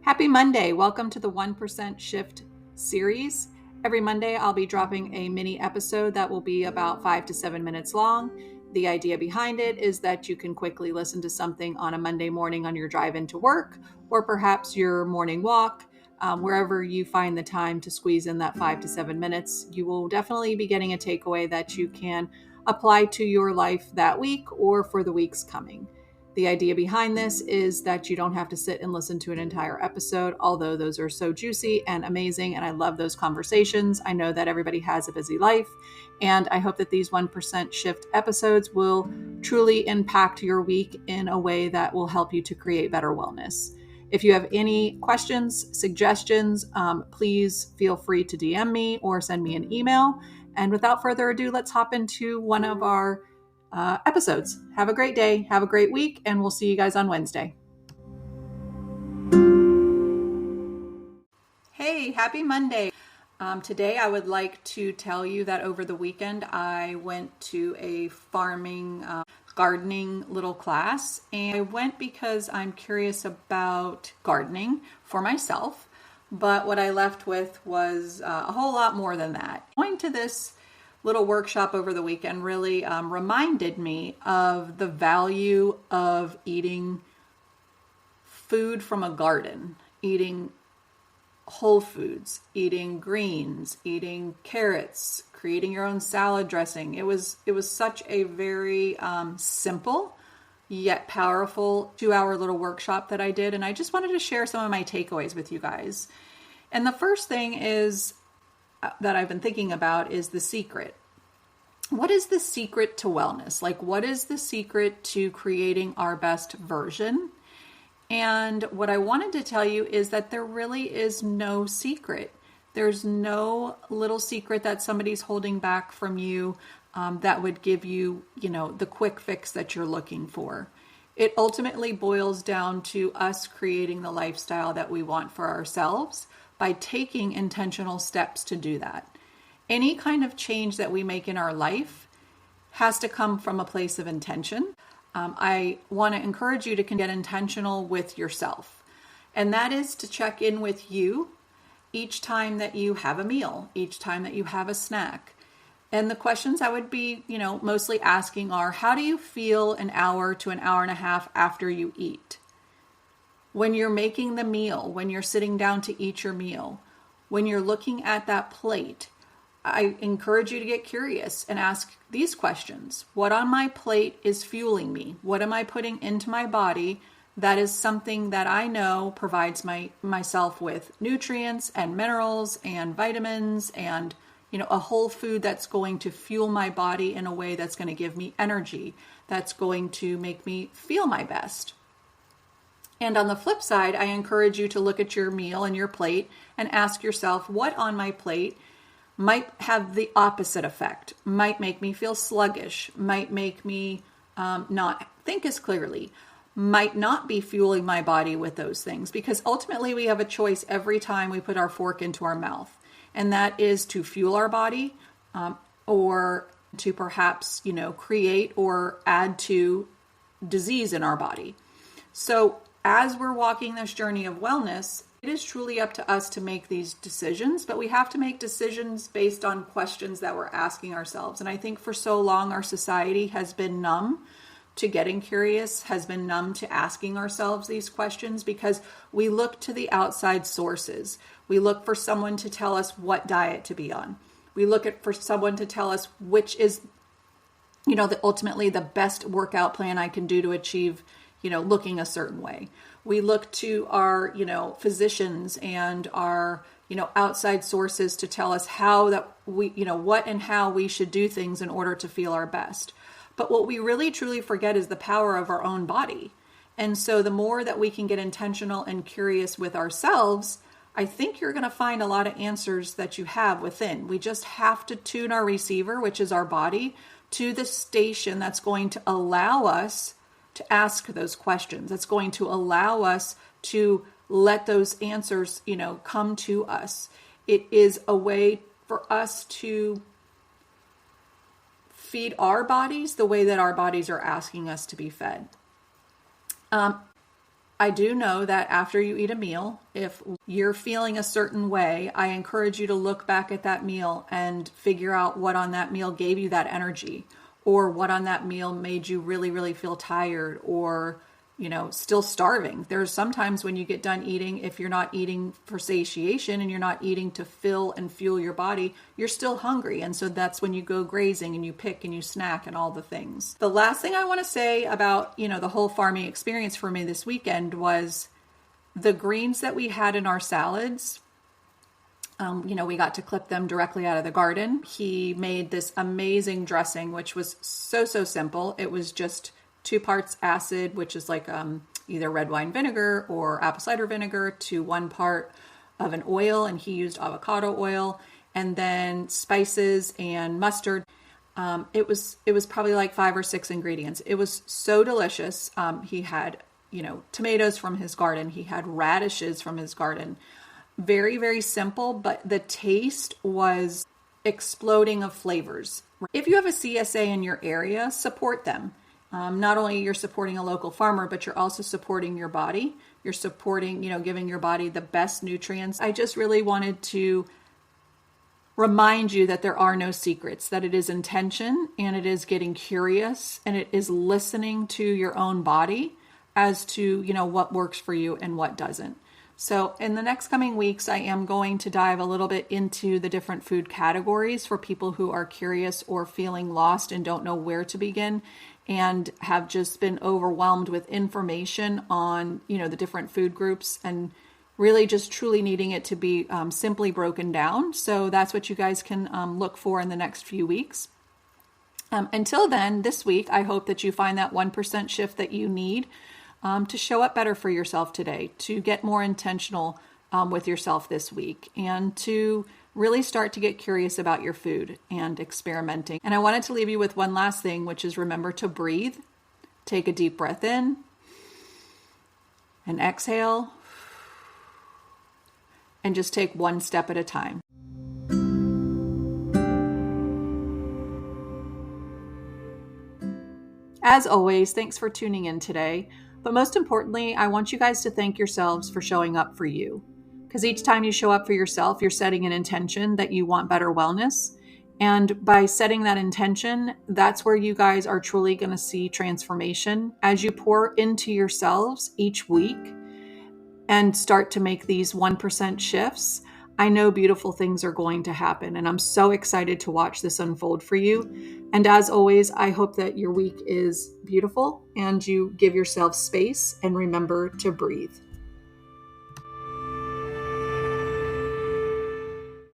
Happy Monday. Welcome to the 1% Shift series. Every Monday, I'll be dropping a mini episode that will be about 5 to 7 minutes long. The idea behind it is that you can quickly listen to something on a Monday morning on your drive into work, or perhaps your morning walk. Wherever you find the time to squeeze in that 5 to 7 minutes, you will definitely be getting a takeaway that you can apply to your life that week or for the weeks coming. The idea behind this is that you don't have to sit and listen to an entire episode, although those are so juicy and amazing, and I love those conversations. I know that everybody has a busy life, and I hope that these 1% Shift episodes will truly impact your week in a way that will help you to create better wellness. If you have any questions, suggestions, please feel free to DM me or send me an email. And without further ado, let's hop into one of our episodes. Have a great day, have a great week, and we'll see you guys on Wednesday. Hey, happy Monday. Today I would like to tell you that over the weekend I went to a farming, gardening little class, and I went because I'm curious about gardening for myself, but what I left with was a whole lot more than that. Going to this little workshop over the weekend really reminded me of the value of eating food from a garden, eating whole foods, eating greens, eating carrots, creating your own salad dressing. It was such a very simple yet powerful 2-hour little workshop that I did, and I just wanted to share some of my takeaways with you guys. And the first thing is that I've been thinking about is the secret. What is the secret to wellness? Like, what is the secret to creating our best version? And what I wanted to tell you is that there really is no secret. There's no little secret that somebody's holding back from you that would give you, the quick fix that you're looking for. It ultimately boils down to us creating the lifestyle that we want for ourselves by taking intentional steps to do that. Any kind of change that we make in our life has to come from a place of intention. I want to encourage you to get intentional with yourself. And that is to check in with you each time that you have a meal, each time that you have a snack. And the questions I would be, mostly asking are, how do you feel an hour to an hour and a half after you eat? When you're making the meal, when you're sitting down to eat your meal, when you're looking at that plate, I encourage you to get curious and ask these questions. What on my plate is fueling me? What am I putting into my body that is something that I know provides myself with nutrients and minerals and vitamins and, a whole food that's going to fuel my body in a way that's going to give me energy, that's going to make me feel my best. And on the flip side, I encourage you to look at your meal and your plate and ask yourself, what on my plate might have the opposite effect, might make me feel sluggish, might make me not think as clearly, might not be fueling my body with those things. Because ultimately we have a choice every time we put our fork into our mouth. And that is to fuel our body or to perhaps, create or add to disease in our body. So as we're walking this journey of wellness, it is truly up to us to make these decisions, but we have to make decisions based on questions that we're asking ourselves. And I think for so long, our society has been numb to getting curious, has been numb to asking ourselves these questions because we look to the outside sources. We look for someone to tell us what diet to be on. We look for someone to tell us which is, ultimately the best workout plan I can do to achieve, looking a certain way. We look to our, physicians and our, outside sources to tell us how that we, what and how we should do things in order to feel our best. But what we really truly forget is the power of our own body. And so the more that we can get intentional and curious with ourselves, I think you're going to find a lot of answers that you have within. We just have to tune our receiver, which is our body, to the station that's going to allow us to ask those questions. That's going to allow us to let those answers, come to us. It is a way for us to feed our bodies the way that our bodies are asking us to be fed. I do know that after you eat a meal, if you're feeling a certain way, I encourage you to look back at that meal and figure out what on that meal gave you that energy, or what on that meal made you really, really feel tired, or still starving. There's sometimes when you get done eating, if you're not eating for satiation and you're not eating to fill and fuel your body, you're still hungry. And so that's when you go grazing and you pick and you snack and all the things. The last thing I want to say about, the whole farming experience for me this weekend was the greens that we had in our salads. We got to clip them directly out of the garden. He made this amazing dressing, which was so simple. It was just 2 parts acid, which is like either red wine vinegar or apple cider vinegar, to 1 part of an oil, and he used avocado oil, and then spices and mustard. It was probably like 5 or 6 ingredients. It was so delicious. He had tomatoes from his garden. He had radishes from his garden. Very, very simple, but the taste was exploding of flavors. If you have a CSA in your area, support them. Not only you're supporting a local farmer, but you're also supporting your body. You're supporting, giving your body the best nutrients. I just really wanted to remind you that there are no secrets, that it is intention, and it is getting curious, and it is listening to your own body as to, what works for you and what doesn't. So in the next coming weeks, I am going to dive a little bit into the different food categories for people who are curious or feeling lost and don't know where to begin, and have just been overwhelmed with information on, the different food groups, and really just truly needing it to be simply broken down. So that's what you guys can look for in the next few weeks. Until then, this week, I hope that you find that 1% shift that you need to show up better for yourself today, to get more intentional with yourself this week, and to really start to get curious about your food and experimenting. And I wanted to leave you with one last thing, which is remember to breathe. Take a deep breath in and exhale, and just take one step at a time. As always, thanks for tuning in today. But most importantly, I want you guys to thank yourselves for showing up for you. Because each time you show up for yourself, you're setting an intention that you want better wellness. And by setting that intention, that's where you guys are truly going to see transformation as you pour into yourselves each week and start to make these 1% shifts. I know beautiful things are going to happen, and I'm so excited to watch this unfold for you. And as always, I hope that your week is beautiful and you give yourself space and remember to breathe.